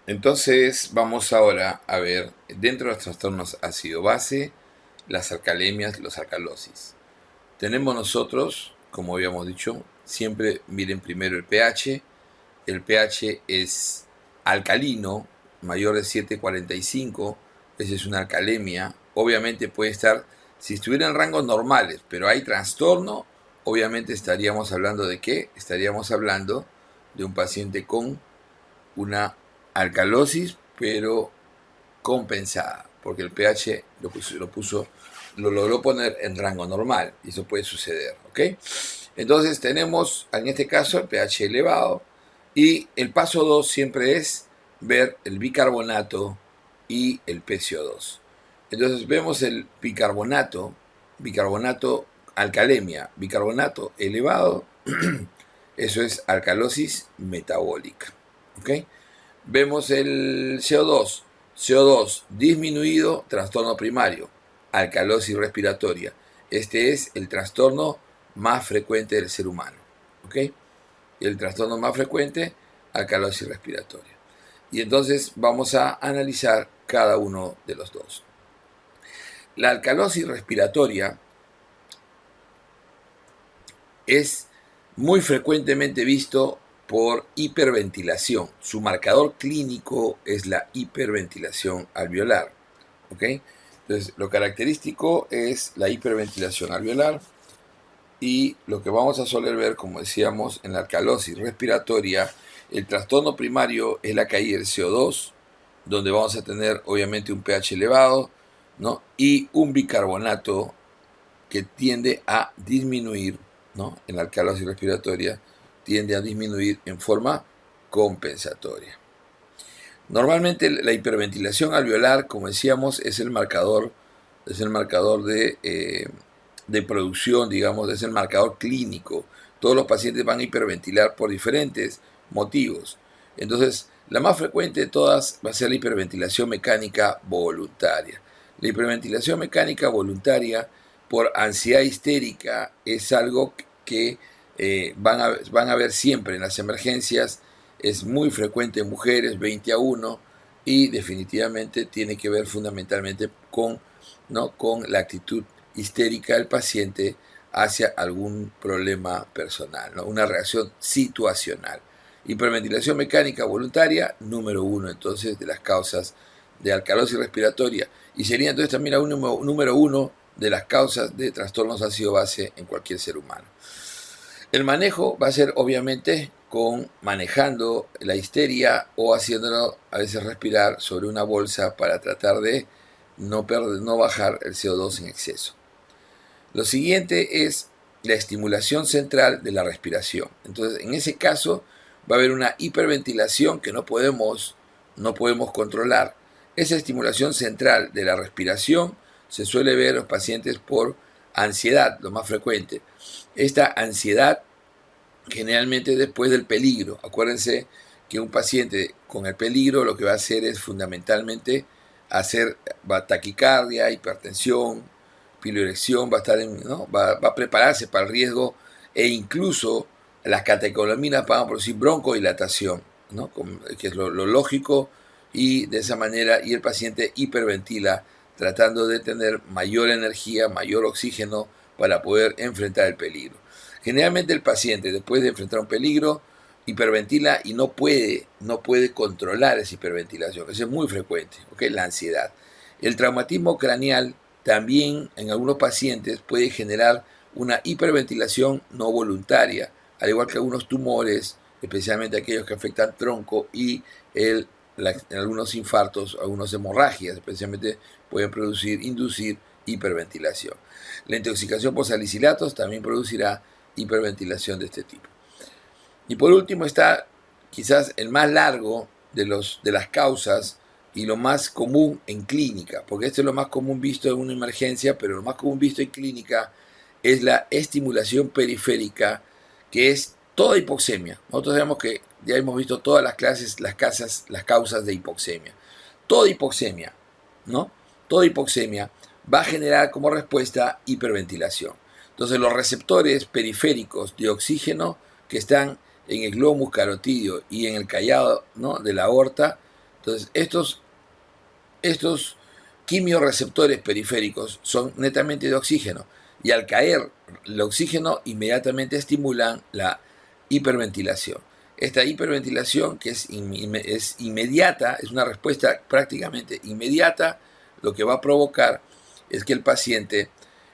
Entonces vamos ahora a ver dentro de los trastornos ácido-base, las alcalemias, los alcalosis. Tenemos nosotros, como habíamos dicho, siempre miren primero el pH. El pH es alcalino, mayor de 7,45. Esa es una alcalemia. Obviamente puede estar, si estuviera en rangos normales, pero hay trastorno, obviamente estaríamos hablando de qué? Estaríamos hablando de un paciente con una alcalosis, pero compensada, porque el pH lo logró poner en rango normal, y eso puede suceder, ¿ok? Entonces tenemos, en este caso, el pH elevado, y el paso 2 siempre es ver el bicarbonato y el PCO2. Entonces vemos el bicarbonato alcalemia, bicarbonato elevado, eso es alcalosis metabólica, ¿ok? Vemos el CO2. CO2 disminuido, trastorno primario, alcalosis respiratoria. Este es el trastorno más frecuente del ser humano. ¿Ok? El trastorno más frecuente, alcalosis respiratoria. Y entonces vamos a analizar cada uno de los dos. La alcalosis respiratoria es muy frecuentemente visto por hiperventilación. Su marcador clínico es la hiperventilación alveolar. ¿Ok? Entonces, lo característico es la hiperventilación alveolar, y lo que vamos a soler ver, como decíamos, en la alcalosis respiratoria, el trastorno primario es la caída del CO2, donde vamos a tener obviamente un pH elevado, ¿no? Y un bicarbonato que tiende a disminuir, ¿no? En la alcalosis respiratoria tiende a disminuir en forma compensatoria. Normalmente la hiperventilación alveolar, como decíamos, es el marcador de producción, digamos, es el marcador clínico. Todos los pacientes van a hiperventilar por diferentes motivos. Entonces, la más frecuente de todas va a ser la hiperventilación mecánica voluntaria. La hiperventilación mecánica voluntaria por ansiedad histérica es algo que van a ver siempre en las emergencias. Es muy frecuente en mujeres, 20 a 1, y definitivamente tiene que ver fundamentalmente con la actitud histérica del paciente hacia algún problema personal, ¿no? Una reacción situacional. Hiperventilación mecánica voluntaria, número 1 entonces de las causas de alcalosis respiratoria, y sería entonces también la número 1 de las causas de trastornos ácido-base en cualquier ser humano. El manejo va a ser obviamente manejando la histeria o haciéndolo a veces respirar sobre una bolsa para tratar de no bajar el CO2 en exceso. Lo siguiente es la estimulación central de la respiración. Entonces, en ese caso va a haber una hiperventilación que no podemos controlar. Esa estimulación central de la respiración se suele ver en los pacientes por ansiedad, lo más frecuente. Esta ansiedad generalmente después del peligro. Acuérdense que un paciente con el peligro lo que va a hacer es fundamentalmente va taquicardia, hipertensión, piloerección, va a prepararse para el riesgo, e incluso las catecolaminas van a producir broncodilatación, ¿no? Que es lo lógico, y de esa manera y el paciente hiperventila tratando de tener mayor energía, mayor oxígeno para poder enfrentar el peligro. Generalmente el paciente, después de enfrentar un peligro, hiperventila y no puede controlar esa hiperventilación. Eso es muy frecuente, ¿okay? La ansiedad. El traumatismo craneal también en algunos pacientes puede generar una hiperventilación no voluntaria, al igual que algunos tumores, especialmente aquellos que afectan tronco, y algunos infartos, algunas hemorragias, especialmente pueden inducir hiperventilación. La intoxicación por salicilatos también producirá hiperventilación de este tipo. Y por último está quizás el más largo de las causas y lo más común en clínica, porque esto es lo más común visto en una emergencia, pero lo más común visto en clínica es la estimulación periférica, que es toda hipoxemia. Nosotros sabemos que ya hemos visto todas las causas de hipoxemia. Toda hipoxemia, ¿no? Toda hipoxemia va a generar como respuesta hiperventilación. Entonces los receptores periféricos de oxígeno que están en el glomus carotídeo y en el callado, ¿no?, de la aorta, Entonces, estos quimiorreceptores periféricos son netamente de oxígeno y al caer el oxígeno inmediatamente estimulan la hiperventilación. Esta hiperventilación, que es inmediata, es una respuesta prácticamente inmediata, lo que va a provocar es que el paciente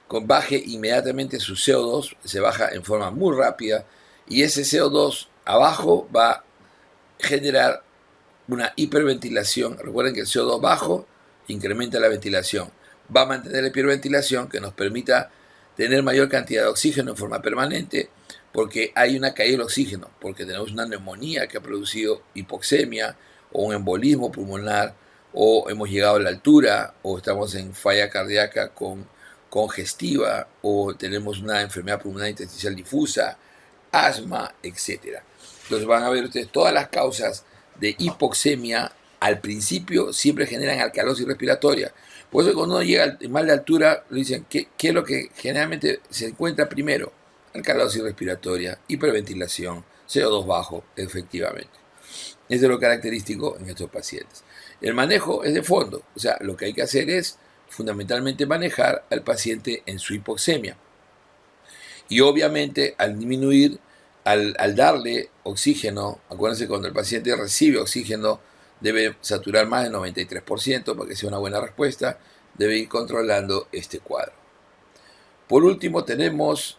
baje inmediatamente su CO2, se baja en forma muy rápida, y ese CO2 abajo va a generar una hiperventilación. Recuerden que el CO2 bajo incrementa la ventilación, va a mantener la hiperventilación que nos permita tener mayor cantidad de oxígeno en forma permanente, porque hay una caída del oxígeno, porque tenemos una neumonía que ha producido hipoxemia o un embolismo pulmonar, o hemos llegado a la altura, o estamos en falla cardíaca congestiva, o tenemos una enfermedad pulmonar intersticial difusa, asma, etc. Entonces van a ver ustedes todas las causas de hipoxemia al principio siempre generan alcalosis respiratoria. Por eso cuando uno llega al mal de altura, le dicen, ¿qué es lo que generalmente se encuentra primero? Alcalosis respiratoria, hiperventilación, CO2 bajo, efectivamente. Eso es lo característico en estos pacientes. El manejo es de fondo, o sea, lo que hay que hacer es fundamentalmente manejar al paciente en su hipoxemia. Y obviamente al disminuir, al darle oxígeno, acuérdense, cuando el paciente recibe oxígeno, debe saturar más del 93% para que sea una buena respuesta, debe ir controlando este cuadro. Por último tenemos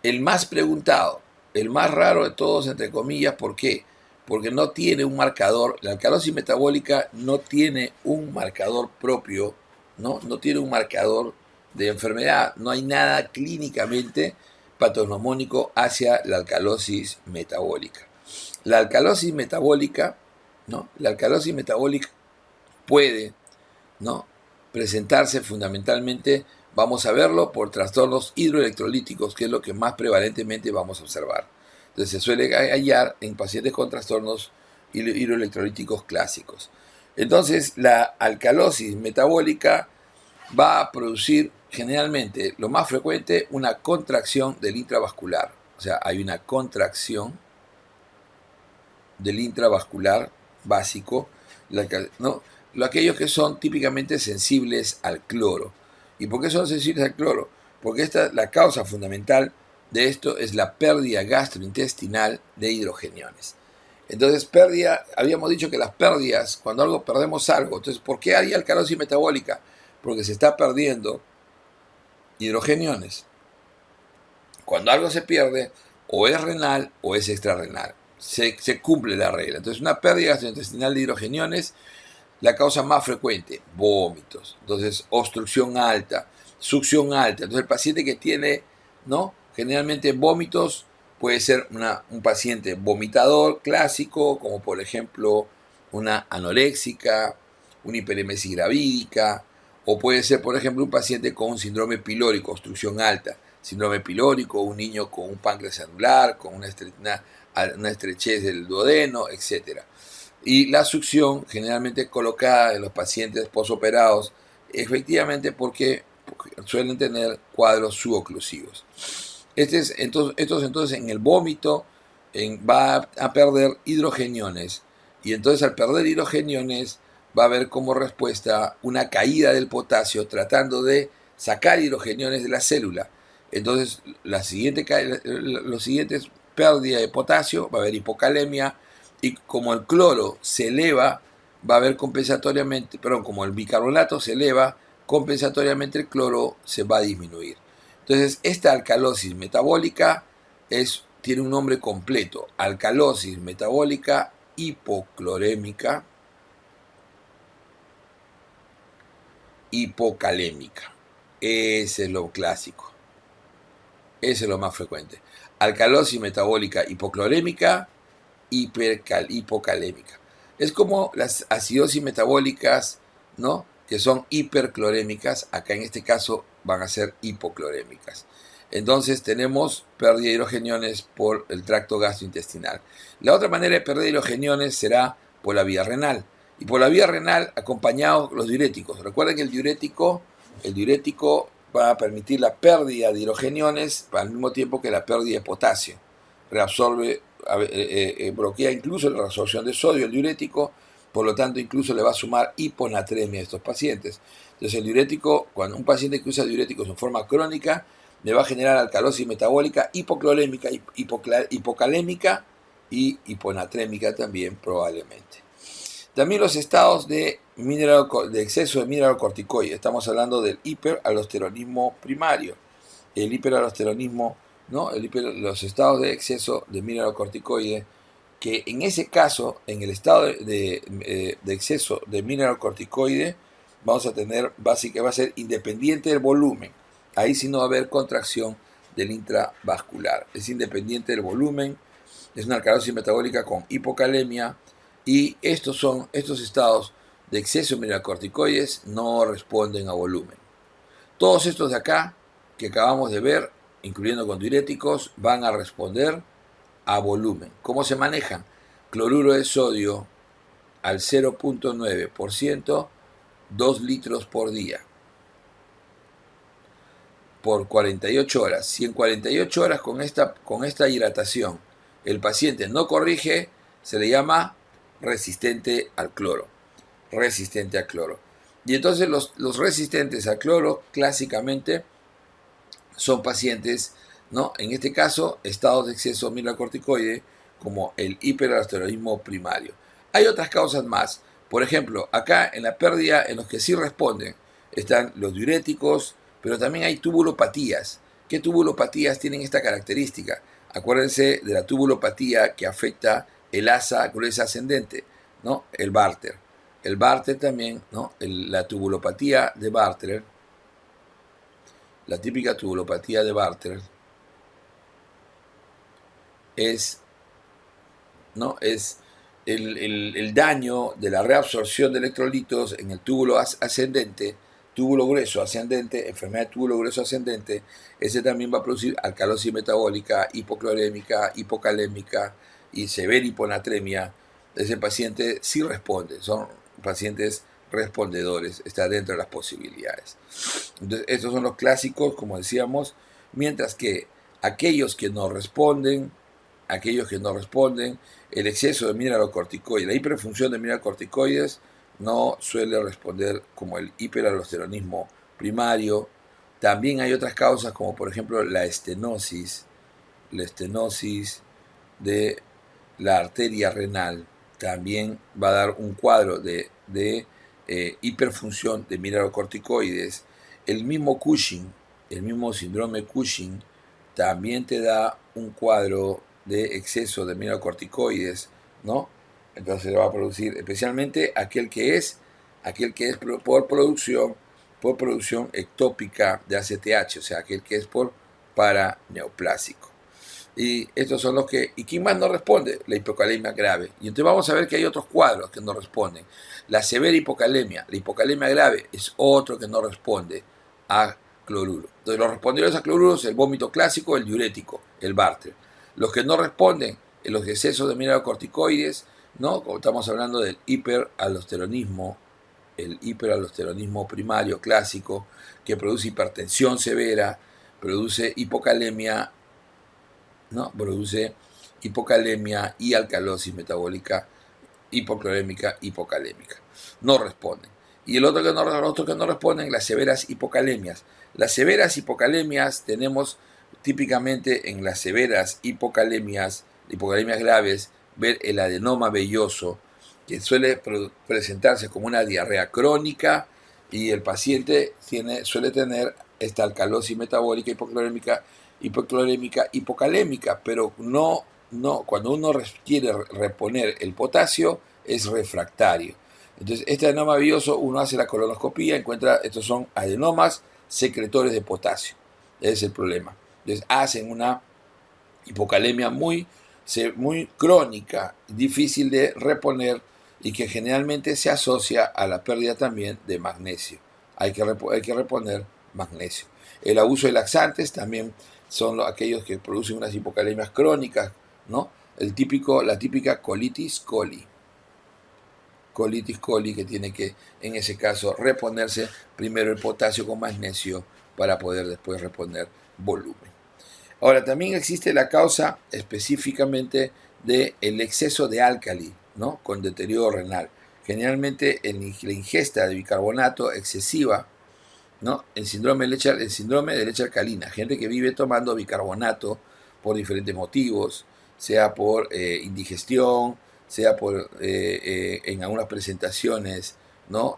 el más preguntado, el más raro de todos, entre comillas. ¿Por qué? Porque no tiene un marcador. La alcalosis metabólica no tiene un marcador propio, no tiene un marcador de enfermedad. No hay nada clínicamente patognomónico hacia la alcalosis metabólica. La alcalosis metabólica, la alcalosis metabólica puede, presentarse fundamentalmente, vamos a verlo, por trastornos hidroelectrolíticos, que es lo que más prevalentemente vamos a observar. Entonces se suele hallar en pacientes con trastornos hidroelectrolíticos clásicos. Entonces la alcalosis metabólica va a producir generalmente, lo más frecuente, una contracción del intravascular. O sea, hay una contracción del intravascular básico, aquellos que son típicamente sensibles al cloro. ¿Y por qué son sensibles al cloro? Porque la causa fundamental de esto es la pérdida gastrointestinal de hidrogeniones. Entonces, habíamos dicho que las pérdidas, cuando perdemos algo, entonces, ¿por qué hay alcalosis metabólica? Porque se está perdiendo hidrogeniones. Cuando algo se pierde, o es renal o es extrarrenal. Se cumple la regla. Entonces, una pérdida gastrointestinal de hidrogeniones, la causa más frecuente, vómitos. Entonces, obstrucción alta, succión alta. Entonces, el paciente que tiene, generalmente vómitos, puede ser un paciente vomitador clásico, como por ejemplo una anoréxica, una hiperemesis gravídica, o puede ser, por ejemplo, un paciente con un síndrome pilórico, obstrucción alta, síndrome pilórico, un niño con un páncreas anular, con una estrechez del duodeno, etc. Y la succión generalmente colocada en los pacientes posoperados, efectivamente porque suelen tener cuadros suboclusivos. Estos entonces en el vómito va a perder hidrogeniones, y entonces al perder hidrogeniones va a haber como respuesta una caída del potasio tratando de sacar hidrogeniones de la célula. Entonces los siguientes pérdida de potasio, va a haber hipocalemia, y como el cloro se eleva, va a haber compensatoriamente, como el bicarbonato se eleva, compensatoriamente el cloro se va a disminuir. Entonces, esta alcalosis metabólica tiene un nombre completo: alcalosis metabólica hipoclorémica, hipocalémica. Ese es lo clásico. Ese es lo más frecuente. Alcalosis metabólica hipoclorémica, hipocalémica. Es como las acidosis metabólicas, que son hiperclorémicas. Acá en este caso van a ser hipoclorémicas. Entonces tenemos pérdida de hidrogeniones por el tracto gastrointestinal. La otra manera de perder hidrogeniones será por la vía renal. Y por la vía renal acompañados los diuréticos. Recuerden que el diurético va a permitir la pérdida de hidrogeniones al mismo tiempo que la pérdida de potasio. Reabsorbe, bloquea incluso la reabsorción de sodio, el diurético, Por lo tanto, incluso le va a sumar hiponatremia a estos pacientes. Entonces, el diurético, cuando un paciente que usa diuréticos en forma crónica, le va a generar alcalosis metabólica, hipoclorémica, hipocalémica y hiponatrémica también probablemente. También los estados de exceso de mineralocorticoides. Estamos hablando del hiperaldosteronismo primario. El hiperaldosteronismo, ¿no? Los estados de exceso de mineralocorticoides, que en ese caso, en el estado de exceso de mineralocorticoides, vamos a tener, básicamente va a ser independiente del volumen. Ahí sí no va a haber contracción del intravascular. Es independiente del volumen, es una alcalosis metabólica con hipocalemia, y estos estados de exceso de mineralocorticoides no responden a volumen. Todos estos de acá, que acabamos de ver, incluyendo con diuréticos, van a responder a volumen. ¿Cómo se manejan? Cloruro de sodio al 0.9%, 2 litros por día, por 48 horas. Si en 48 horas con esta hidratación el paciente no corrige, se le llama resistente al cloro. Resistente al cloro. Y entonces los resistentes al cloro clásicamente son pacientes, ¿no? En este caso, estados de exceso de mineralocorticoide, como el hiperaldosteronismo primario. Hay otras causas más. Por ejemplo, acá en la pérdida, en los que sí responden, están los diuréticos, pero también hay tubulopatías. ¿Qué tubulopatías tienen esta característica? Acuérdense de la tubulopatía que afecta el asa gruesa ascendente, ¿no? El Bartter. El Bartter también, ¿no? La tubulopatía de Bartter, la típica tubulopatía de Bartter es, ¿no? Es el daño de la reabsorción de electrolitos en el túbulo ascendente, túbulo grueso ascendente, enfermedad de túbulo grueso ascendente. Ese también va a producir alcalosis metabólica, hipoclorémica, hipocalémica y severa hiponatremia. Ese paciente sí responde, son pacientes respondedores, está dentro de las posibilidades. Entonces, estos son los clásicos, como decíamos, mientras que aquellos que no responden, el exceso de mineralocorticoides, la hiperfunción de mineralocorticoides no suele responder como el hiperaldosteronismo primario. También hay otras causas como por ejemplo la estenosis de la arteria renal. También va a dar un cuadro de hiperfunción de mineralocorticoides. El mismo Cushing, el mismo síndrome Cushing, también te da un cuadro de exceso de mineralocorticoides, ¿no? Entonces va a producir especialmente aquel que es por producción ectópica de ACTH, o sea, aquel que es por paraneoplásico. Y estos son los que... ¿Y quién más no responde? La hipocalemia grave. Y entonces vamos a ver que hay otros cuadros que no responden. La severa hipocalemia, la hipocalemia grave, es otro que no responde a cloruro. Entonces los respondedores a cloruro es el vómito clásico, el diurético, el Bartter. Los que no responden, los excesos de mineralocorticoides, ¿no? Como estamos hablando del hiperaldosteronismo, el hiperaldosteronismo primario clásico, que produce hipertensión severa, produce hipocalemia, ¿no? Produce hipocalemia y alcalosis metabólica, hipoclorémica, hipocalémica. No responden. Y los otros que no responden, las severas hipocalemias. Las severas hipocalemias tenemos típicamente en las severas hipocalemias graves, ver el adenoma velloso, que suele presentarse como una diarrea crónica, y el paciente suele tener esta alcalosis metabólica hipoclorémica, hipocalémica, pero no, cuando uno quiere reponer el potasio, es refractario. Entonces, este adenoma velloso, uno hace la colonoscopía, encuentra, estos son adenomas secretores de potasio. Ese es el problema. Entonces, hacen una hipocalemia muy crónica, difícil de reponer, y que generalmente se asocia a la pérdida también de magnesio. Hay que reponer magnesio. El abuso de laxantes también son aquellos que producen unas hipocalemias crónicas, ¿no? La típica colitis coli, que tiene que, en ese caso, reponerse primero el potasio con magnesio para poder después reponer volumen. Ahora, también existe la causa específicamente del exceso de álcali, ¿no? Con deterioro renal. generalmente la ingesta de bicarbonato excesiva, ¿no? El síndrome de leche alcalina, gente que vive tomando bicarbonato por diferentes motivos, sea por indigestión, sea por en algunas presentaciones, ¿no?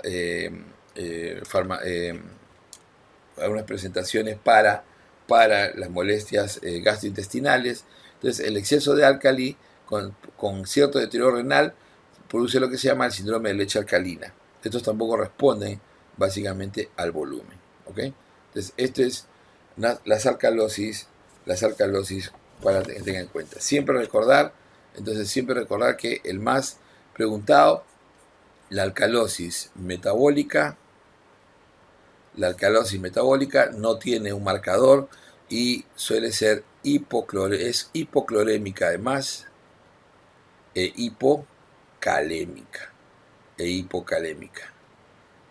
Algunas presentaciones para las molestias gastrointestinales. Entonces, el exceso de álcali con cierto deterioro renal produce lo que se llama el síndrome de leche alcalina. Estos tampoco responden básicamente al volumen. ¿Ok? Entonces, esto es las alcalosis para que tengan en cuenta. Siempre recordar que el más preguntado, la alcalosis metabólica no tiene un marcador y suele ser hipoclorémica además hipocalémica.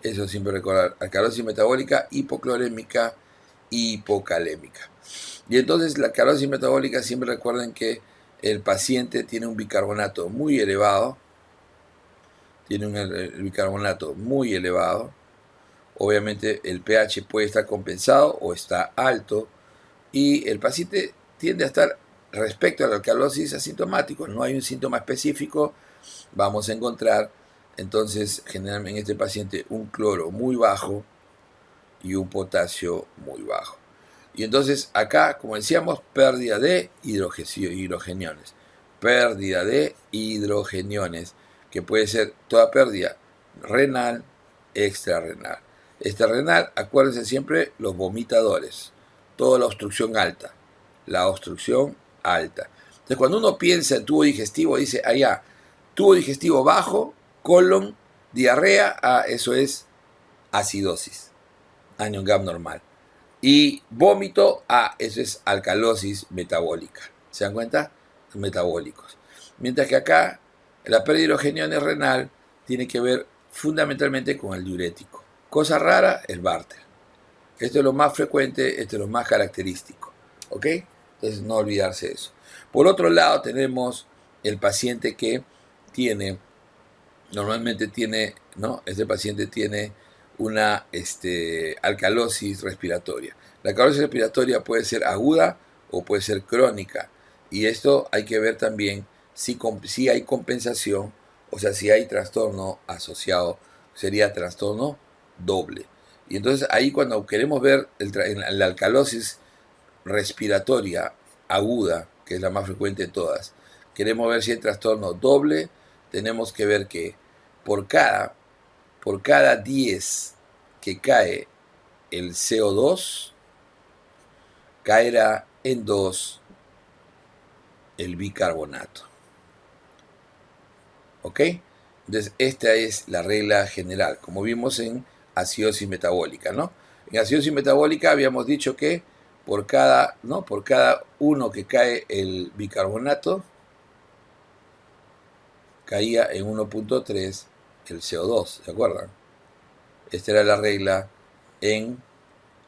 Eso siempre recordar. Alcalosis metabólica, hipoclorémica, hipocalémica. Y entonces la alcalosis metabólica, siempre recuerden que el paciente tiene un bicarbonato muy elevado. El bicarbonato muy elevado. Obviamente el pH puede estar compensado o está alto. Y el paciente tiende a estar, respecto a la alcalosis, asintomático. No hay un síntoma específico. Vamos a encontrar entonces generalmente en este paciente un cloro muy bajo y un potasio muy bajo. Y entonces acá, como decíamos, pérdida de hidrogeniones. Pérdida de hidrogeniones, que puede ser toda pérdida renal, extrarrenal. Extrarrenal, acuérdense siempre los vomitadores. Toda la obstrucción alta. Entonces cuando uno piensa en tubo digestivo, dice allá, tubo digestivo bajo, colon, diarrea, eso es acidosis, anion gap normal. Y vómito, eso es alcalosis metabólica. ¿Se dan cuenta? Metabólicos. Mientras que acá, la pérdida de hidrogeniones renal tiene que ver fundamentalmente con el diurético. Cosa rara, el Bartter. Esto es lo más frecuente, esto es lo más característico. ¿Ok? Entonces no olvidarse de eso. Por otro lado, tenemos el paciente que normalmente tiene, ¿no? Este paciente tiene una alcalosis respiratoria. La alcalosis respiratoria puede ser aguda o puede ser crónica. Y esto hay que ver también si hay compensación, o sea, si hay trastorno asociado, sería trastorno doble. Y entonces ahí cuando queremos ver la alcalosis respiratoria aguda, que es la más frecuente de todas, queremos ver si hay trastorno doble, tenemos que ver que por cada 10 que cae el CO2, caerá en 2 el bicarbonato. ¿Ok? Entonces, esta es la regla general, como vimos en acidosis metabólica, ¿no? En acidosis metabólica habíamos dicho que por cada uno que cae el bicarbonato, caía en 1.3 el CO2, ¿se acuerdan? Esta era la regla en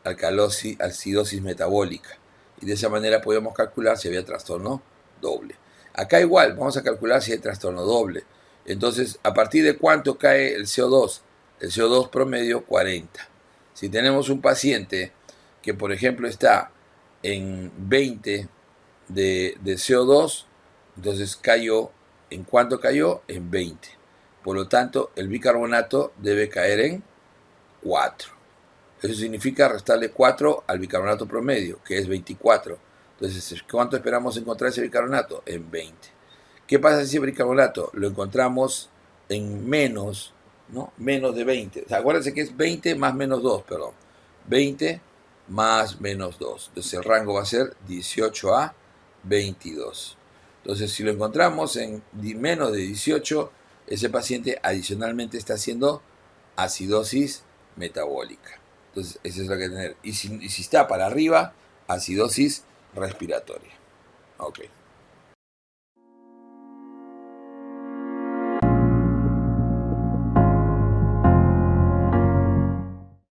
acidosis metabólica. Y de esa manera podemos calcular si había trastorno doble. Acá igual, vamos a calcular si hay trastorno doble. Entonces, ¿a partir de cuánto cae el CO2? El CO2 promedio 40. Si tenemos un paciente que, por ejemplo, está en 20 de CO2, entonces cayó, ¿en cuánto cayó? En 20. Por lo tanto, el bicarbonato debe caer en 4. Eso significa restarle 4 al bicarbonato promedio, que es 24. Entonces, ¿cuánto esperamos encontrar ese bicarbonato? En 20. ¿Qué pasa si ese bicarbonato lo encontramos en menos, ¿no? Menos de 20? O sea, acuérdense que es 20 más menos 2, perdón. 20 más menos 2. Entonces el rango va a ser 18 a 22. Entonces, si lo encontramos en menos de 18, ese paciente adicionalmente está haciendo acidosis metabólica. Entonces, eso es lo que hay que tener. Y si está para arriba, acidosis respiratoria. Ok.